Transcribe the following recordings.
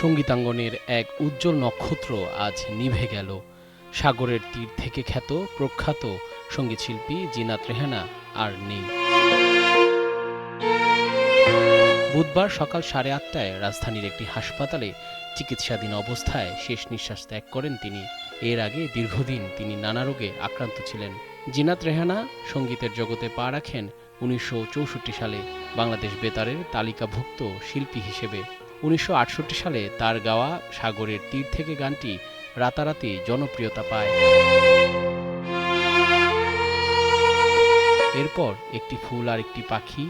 সঙ্গীতাঙ্গনের এক উজ্জ্বল নক্ষত্র আজ নিভে গেল। সাগরের তীর থেকে খ্যাত প্রখ্যাত সঙ্গীতশিল্পী জিনাত রেহানা আর নেই। বুধবার সকাল 8:30টায় রাজধানীর একটি হাসপাতালে চিকিৎসাধীন অবস্থায় শেষ নিঃশ্বাস ত্যাগ করেন তিনি। এর আগে দীর্ঘদিন তিনি নানা রোগে আক্রান্ত ছিলেন। জিনাত রেহানা সঙ্গীতের জগতে পা রাখেন 1964 সালে বাংলাদেশ বেতারের তালিকাভুক্ত শিল্পী হিসেবে। 1968 সালে তার গাওয়া সাগরের তীর থেকে গানটি রাতারাতি জনপ্রিয়তা পায়। এরপর একটি ফুল আর একটি পাখি,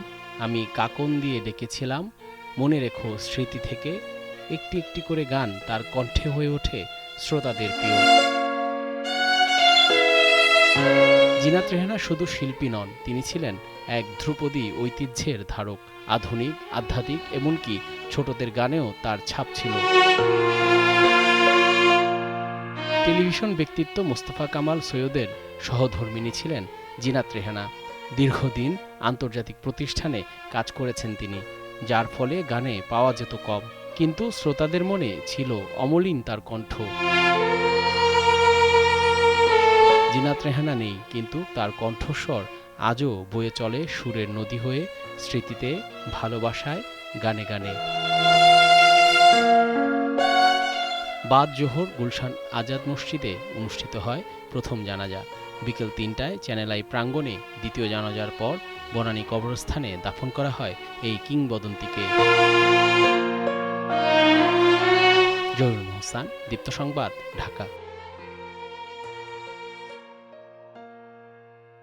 আমি কাকন দিয়ে ডেকেছিলাম, মনে রেখো স্মৃতি থেকে, একটি একটি করে গান তার কণ্ঠে হয়ে ওঠে শ্রোতাদের প্রিয়। জিনাত রেহানা শুধু শিল্পী নন, তিনি ছিলেন এক ধ্রুপদী ঐতিহ্যের ধারক। আধুনিক, আধ্যাত্মিক, এমনকি ছোটদের গানেও তার ছাপ ছিল। টেলিভিশন ব্যক্তিত্ব মোস্তফা কামাল সৈয়দের সহধর্মিণী ছিলেন জিনাত রেহানা। দীর্ঘদিন আন্তর্জাতিক প্রতিষ্ঠানে কাজ করেছেন তিনি, যার ফলে গানে পাওয়া যেত কম, কিন্তু শ্রোতাদের মনে ছিল অমলিন তার কণ্ঠ। জিনাত রেহানা নেই, কিন্তু তার কণ্ঠস্বর আজও বয়ে চলে সুরের নদী হয়ে, স্মৃতিতে, ভালোবাসায়, গানে গানে। বাদ জোহর গুলশান আজাদ মসজিদে অনুষ্ঠিত হয় প্রথম জানাজা। বিকেল 3টায় চ্যানেল আই প্রাঙ্গণে দ্বিতীয় জানাজার পর বনানী কবরস্থানে দাফন করা হয় এই কিংবদন্তিকে। জহিরুল মোহসান, দীপ্ত সংবাদ, ঢাকা।